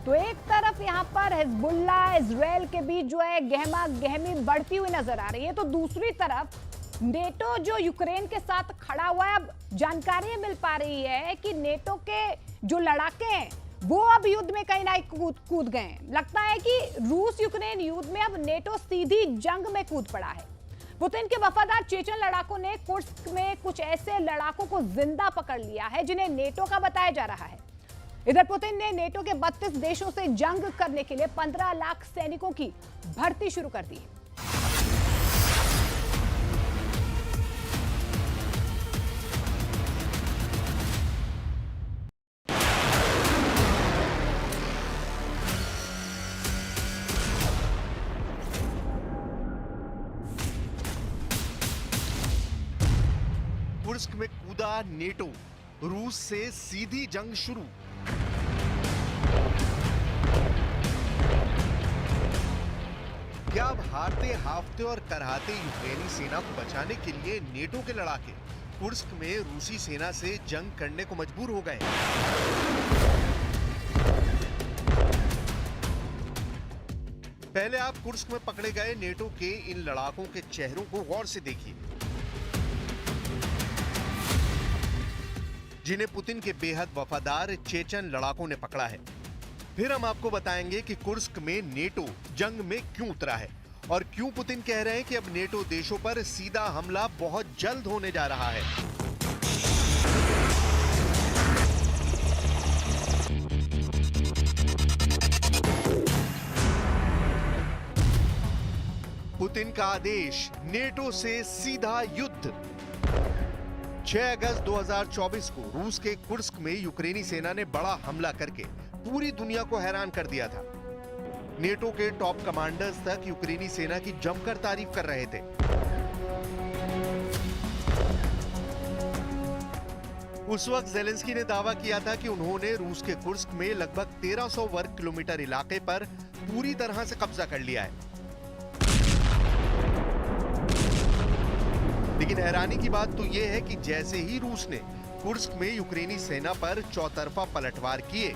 तो एक तरफ यहाँ पर हिजबुल्ला इजराइल के बीच जो है गहमा गहमी बढ़ती हुई नजर आ रही है, तो दूसरी तरफ नेटो जो यूक्रेन के साथ खड़ा हुआ है। अब जानकारी मिल पा रही है कि नेटो के जो लड़ाके हैं वो अब युद्ध में कहीं ना कूद गए हैं। लगता है कि रूस यूक्रेन युद्ध में अब नेटो सीधी जंग में कूद पड़ा है। पुतिन के वफादार चेचन लड़ाकों ने कुर्स्क में कुछ ऐसे लड़ाकों को जिंदा पकड़ लिया है जिन्हें नेटो का बताया जा रहा है। इधर पुतिन ने नेटो के 32 देशों से जंग करने के लिए 15 लाख सैनिकों की भर्ती शुरू कर दी है। कुर्स्क में कूदा नेटो, रूस से सीधी जंग शुरू। क्या अब हारते हाफते और करहाते यूक्रेनी सेना को बचाने के लिए नेटो के लड़ाके कुर्स्क में रूसी सेना से जंग करने को मजबूर हो गए? पहले आप कुर्स्क में पकड़े गए नेटो के इन लड़ाकों के चेहरों को गौर से देखिए, जिन्हें पुतिन के बेहद वफादार चेचन लड़ाकों ने पकड़ा है। फिर हम आपको बताएंगे कि कुर्स्क में नेटो जंग में क्यों उतरा है और क्यों पुतिन कह रहे हैं कि अब नेटो देशों पर सीधा हमला बहुत जल्द होने जा रहा है। पुतिन का आदेश, नेटो से सीधा युद्ध। 6 अगस्त 2024 को रूस के कुर्स्क में यूक्रेनी सेना ने बड़ा हमला करके पूरी दुनिया को हैरान कर दिया था। नेटो के टॉप कमांडर्स तक यूक्रेनी सेना की जमकर तारीफ कर रहे थे। उस वक्त ज़ेलेंस्की ने दावा किया था कि उन्होंने रूस के कुर्स्क में लगभग 1300 वर्ग किलोमीटर इलाके पर पूरी तरह से कब्जा कर लिया है। लेकिन हैरानी की बात तो यह है कि जैसे ही रूस ने कुर्स्क में यूक्रेनी सेना पर चौतरफा पलटवार किए,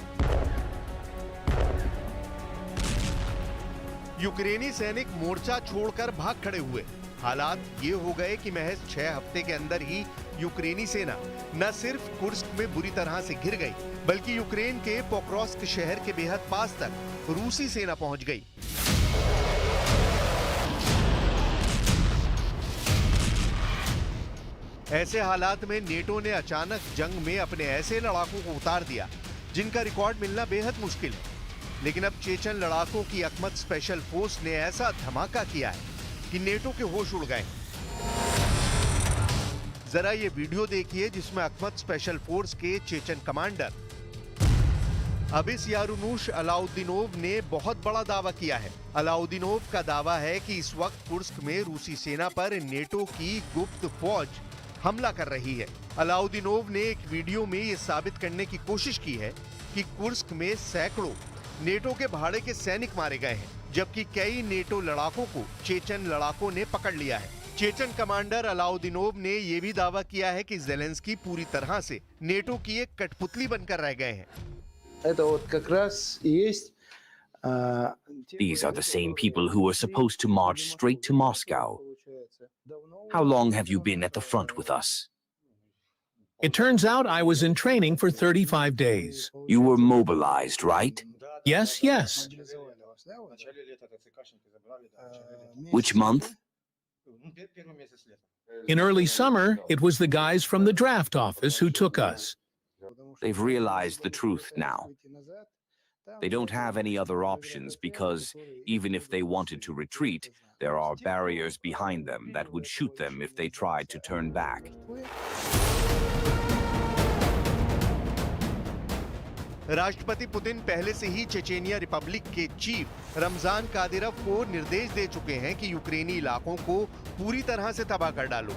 यूक्रेनी सैनिक मोर्चा छोड़कर भाग खड़े हुए। हालात ये हो गए कि महज 6 हफ्ते के अंदर ही यूक्रेनी सेना न सिर्फ कुर्स्क में बुरी तरह से घिर गई, बल्कि यूक्रेन के पोक्रोव्स्क शहर के बेहद पास तक रूसी सेना पहुंच गई। ऐसे हालात में नेटो ने अचानक जंग में अपने ऐसे लड़ाकों को उतार दिया जिनका रिकॉर्ड मिलना बेहद मुश्किल है। लेकिन अब चेचन लड़ाकों की अकमत स्पेशल फोर्स ने ऐसा धमाका किया है कि नेटो के होश उड़ गए। जरा ये वीडियो देखिए जिसमें अकमत स्पेशल फोर्स के चेचन कमांडर अबिस यारुनुश अलाउद्दीनोव ने बहुत बड़ा दावा किया है। अलाउद्दीनोव का दावा है कि इस वक्त कुर्स्क में रूसी सेना पर नेटो की गुप्त फौज हमला कर रही है। अलाउद्दीनोव ने एक वीडियो में यह साबित करने की कोशिश की है कि कुर्स्क में सैकड़ों नेटो के भाड़े के सैनिक मारे गए हैं, जबकि कई नेटो लड़ाकों को चेचन लड़ाकों ने पकड़ लिया है। चेचन कमांडर अलाउद्दीनोव ने यह भी दावा किया है कि ज़ेलेंस्की पूरी तरह से नेटो की एक कठपुतली बनकर रह गए हैं। These are the same people who were supposed to march straight to Moscow. How long have you been at the front with us? It turns out I was in training for 35 days. You were mobilized, right? Yes, yes. Which month? In early summer, it was the guys from the draft office who took us. They've realized the truth now. They don't have any other options because even if they wanted to retreat, there are barriers behind them that would shoot them if they tried to turn back. राष्ट्रपति Putin पहले से ही Chechnya Republic के chief Ramzan Kadyrov को निर्देश दे चुके हैं कि यूक्रेनी इलाकों को पूरी तरह से तबाह कर डालो।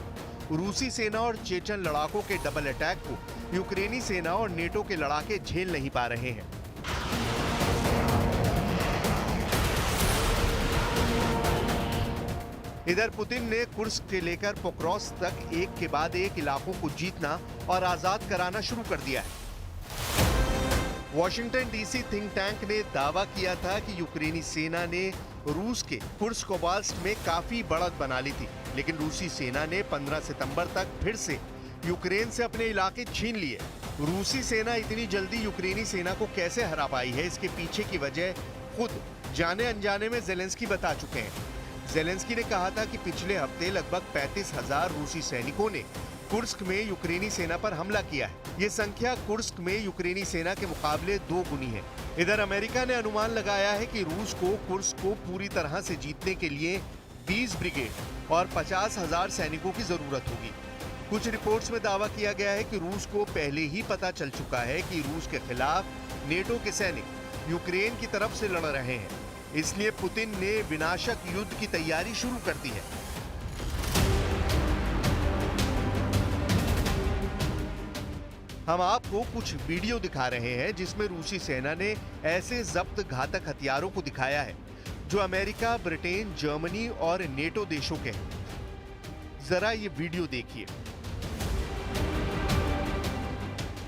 रूसी सेना और चेचन लड़ाकों के डबल अटैक को यूक्रेनी सेना और नेटो के लड़ाके झेल नहीं पा रहे हैं। इधर पुतिन ने कुर्स्क से लेकर पोक्रोव्स्क तक एक के बाद एक इलाकों को जीतना और आजाद कराना शुरू कर दिया है। वॉशिंगटन डीसी थिंक टैंक ने दावा किया था कि यूक्रेनी सेना ने रूस के कुर्स्क ओब्लास्ट में काफी बढ़त बना ली थी, लेकिन रूसी सेना ने 15 सितंबर तक फिर से यूक्रेन से अपने इलाके छीन लिए। रूसी सेना इतनी जल्दी यूक्रेनी सेना को कैसे हरा पाई है, इसके पीछे की वजह खुद जाने अनजाने में ज़ेलेंस्की बता चुके हैं। ज़ेलेंस्की ने कहा था कि पिछले हफ्ते लगभग 35,000 रूसी सैनिकों ने कुर्स्क में यूक्रेनी सेना पर हमला किया है। ये संख्या कुर्स्क में यूक्रेनी सेना के मुकाबले 2 गुनी है। इधर अमेरिका ने अनुमान लगाया है कि रूस को कुर्स्क को पूरी तरह से जीतने के लिए 20 ब्रिगेड और 50,000 सैनिकों की जरूरत होगी। कुछ रिपोर्ट्स में दावा किया गया है कि रूस को पहले ही पता चल चुका है कि रूस के खिलाफ नेटो के सैनिक यूक्रेन की तरफ से लड़ रहे हैं, इसलिए पुतिन ने विनाशक युद्ध की तैयारी शुरू कर दी है। हम आपको कुछ वीडियो दिखा रहे हैं जिसमें रूसी सेना ने ऐसे जब्त घातक हथियारों को दिखाया है जो अमेरिका, ब्रिटेन, जर्मनी और नेटो देशों के हैं। जरा ये वीडियो देखिए।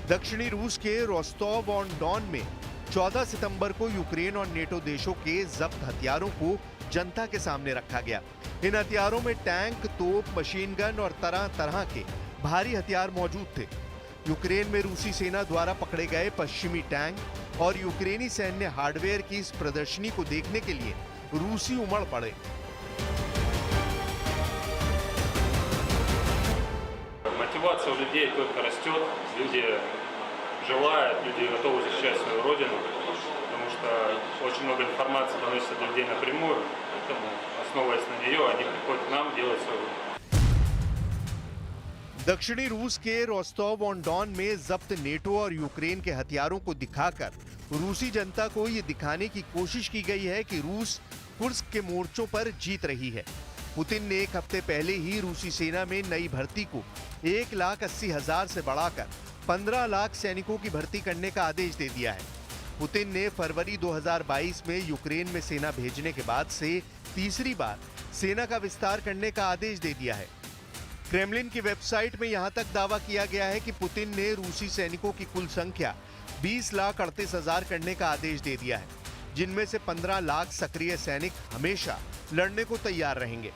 दक्षिणी रूस के रोस्टोव ऑन डॉन में 14 सितंबर को यूक्रेन और नेटो देशों के जब्त हथियारों को जनता के सामने रखा गया। इन हथियारों में टैंक, तोप, मशीन गन और तरह तरह के भारी हथियार मौजूद थे। यूक्रेन में रूसी सेना द्वारा पकड़े गए पश्चिमी टैंक और यूक्रेनी सैन्य हार्डवेयर की इस प्रदर्शनी को देखने के लिए रूसी उमड़ पड़े। Мотивация у людей только растет, люди желают, люди готовы защищать свою родину, потому что очень много информации доносится до людей напрямую, поэтому, основываясь на нее, они приходят к нам делать свою работу. दक्षिणी रूस के रोस्टोव ऑन डॉन में जब्त नेटो और यूक्रेन के हथियारों को दिखाकर रूसी जनता को ये दिखाने की कोशिश की गई है कि रूस कुर्स्क के मोर्चों पर जीत रही है। पुतिन ने एक हफ्ते पहले ही रूसी सेना में नई भर्ती को 1,80,000 से बढ़ाकर 15 लाख सैनिकों की भर्ती करने का आदेश दे दिया है। पुतिन ने फरवरी 2022 में यूक्रेन में सेना भेजने के बाद से तीसरी बार सेना का विस्तार करने का आदेश दे दिया है। क्रेमलिन की वेबसाइट में यहां तक दावा किया गया है कि पुतिन ने रूसी सैनिकों की कुल संख्या 20,38,000 करने का आदेश दे दिया है, जिनमें से 15 लाख सक्रिय सैनिक हमेशा लड़ने को तैयार रहेंगे।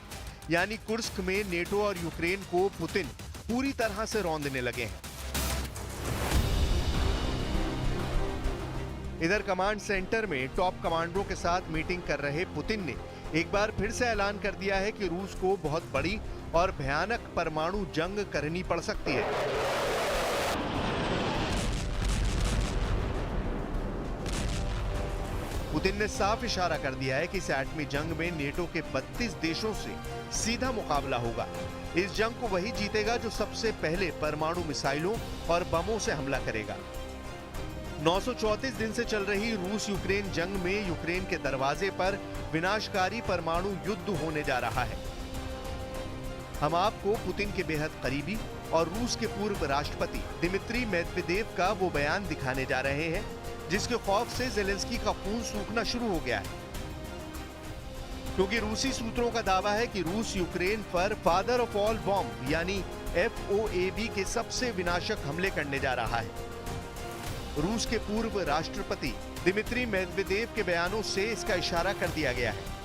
यानी कुर्स्क में नेटो और यूक्रेन को पुतिन पूरी तरह से रौंदने लगे हैं। इधर कमांड सेंटर में टॉप कमांडरों के साथ मीटिंग कर रहे पुतिन ने एक बार फिर से ऐलान कर दिया है कि रूस को बहुत बड़ी और भयानक परमाणु जंग करनी पड़ सकती है। पुतिन ने साफ इशारा कर दिया है कि इस एटमी जंग में नेटो के 32 देशों से सीधा मुकाबला होगा। इस जंग को वही जीतेगा जो सबसे पहले परमाणु मिसाइलों और बमों से हमला करेगा। 934 दिन से चल रही रूस यूक्रेन जंग में यूक्रेन के दरवाजे पर विनाशकारी परमाणु युद्ध होने जा रहा है। हम आपको पुतिन के बेहद करीबी और रूस के पूर्व राष्ट्रपति दिमित्री मेदवेदेव का वो बयान दिखाने जा रहे हैं जिसके खौफ से ज़ेलेंस्की का खून सूखना शुरू हो गया है, क्योंकि रूसी सूत्रों का दावा है कि रूस यूक्रेन पर फादर ऑफ ऑल बॉम्ब यानी FOAB के सबसे विनाशक हमले करने जा रहा है। रूस के पूर्व राष्ट्रपति दिमित्री मेदवेदेव के बयानों से इसका इशारा कर दिया गया है।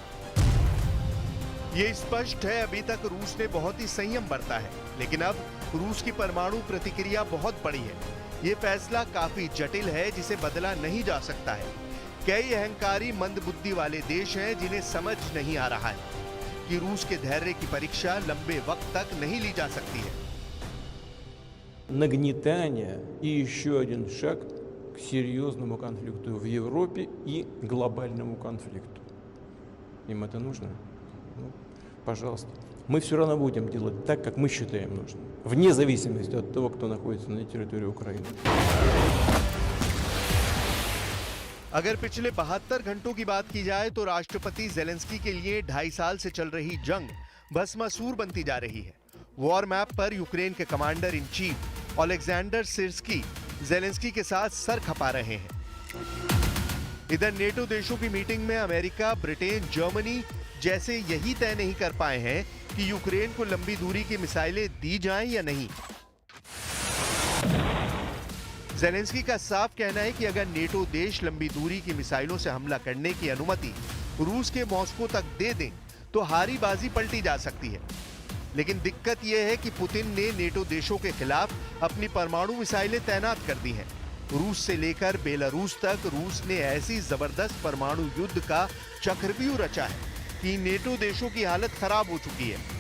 ये स्पष्ट है अभी तक रूस ने बहुत ही संयम बरता है, लेकिन अब रूस की परमाणु प्रतिक्रिया बहुत बड़ी है। ये फैसला काफी जटिल है जिसे बदला नहीं जा सकता है। कई अहंकारी मंदबुद्धि वाले देश हैं जिन्हें समझ नहीं आ रहा है कि रूस के धैर्य की परीक्षा लंबे वक्त तक नहीं ली जा सकती है। Нагнетание и еще один шаг к серьезному конфликту в Европе и глобальному конфликту. Им это нужно? Ну, пожалуйста. Мы все равно будем делать так, как мы считаем нужным, вне зависимости от того, кто находится на территории Украины. अगर पिछले 72 घंटों की बात की जाए तो राष्ट्रपति ज़ेलेंस्की के लिए 2.5 साल से चल रही जंग भस्मासुर बनती जा रही है। वॉर मैप पर यूक्रेन के commander in chief Oleksandr Syrskyi Zelensky के साथ सर खपा रहे हैं। इधर नेटो देशों की मीटिंग में अमेरिका, ब्रिटेन, जर्मनी जैसे यही तय नहीं कर पाए हैं कि यूक्रेन को लंबी दूरी की मिसाइलें दी जाएं या नहीं। जेलेंस्की का साफ कहना है कि अगर नेटो देश लंबी दूरी की मिसाइलों से हमला करने की अनुमति रूस के मॉस्को तक दे दें तो हारी बाजी पलटी जा सकती है। लेकिन दिक्कत यह है कि पुतिन ने नेटो देशों के खिलाफ अपनी परमाणु मिसाइलें तैनात कर दी हैं। रूस से लेकर बेलारूस तक रूस ने ऐसी जबरदस्त परमाणु युद्ध का चक्रव्यूह रचा है कि नेटो देशों की हालत खराब हो चुकी है।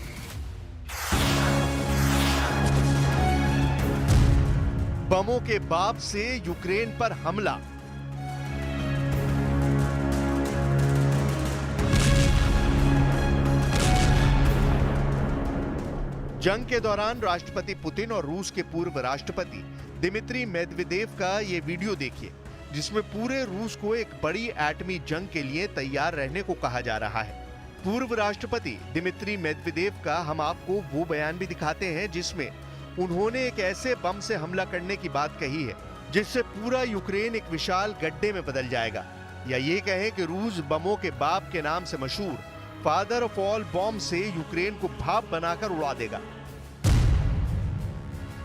बमों के बाप से यूक्रेन पर हमला। जंग के दौरान राष्ट्रपति पुतिन और रूस के पूर्व राष्ट्रपति दिमित्री मेदवेदेव का ये वीडियो देखिए, जिसमें पूरे रूस को एक बड़ी एटमी जंग के लिए तैयार रहने को कहा जा रहा है। पूर्व राष्ट्रपति दिमित्री मेदवेदेव का हम आपको वो बयान भी दिखाते हैं जिसमें उन्होंने एक ऐसे बम से हमला करने की बात कही है जिससे पूरा यूक्रेन एक विशाल गड्ढे में बदल जाएगा, या ये कहें कि रूस बमों के बाप के नाम से मशहूर फादर ऑफ ऑल बॉम्ब से यूक्रेन को भाप बनाकर उड़ा देगा।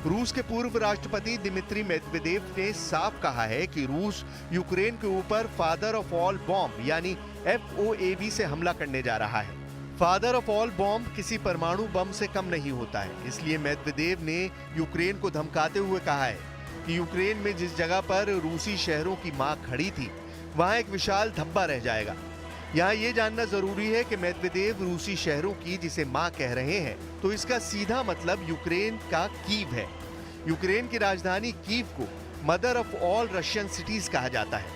रूस के पूर्व राष्ट्रपति दिमित्री मेदवेदेव ने साफ कहा है कि रूस यूक्रेन के ऊपर फादर ऑफ ऑल बॉम्ब यानी FOAB से हमला करने जा रहा है। फादर ऑफ ऑल बॉम्ब किसी परमाणु बम से कम नहीं होता है, इसलिए मेदवेदेव ने यूक्रेन को धमकाते हुए कहा है कि यूक्रेन में जिस जगह पर रूसी शहरों की मां खड़ी थी वहां एक विशाल धब्बा रह जाएगा। यहाँ ये जानना जरूरी है कि मेदवेदेव रूसी शहरों की जिसे मां कह रहे हैं, तो इसका सीधा मतलब यूक्रेन का कीव है। यूक्रेन की राजधानी कीव को mother of all Russian cities कहा जाता है,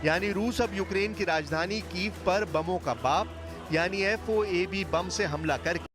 यानी रूस अब यूक्रेन की राजधानी कीव पर बमों का बाप यानी FOAB बम से हमला करके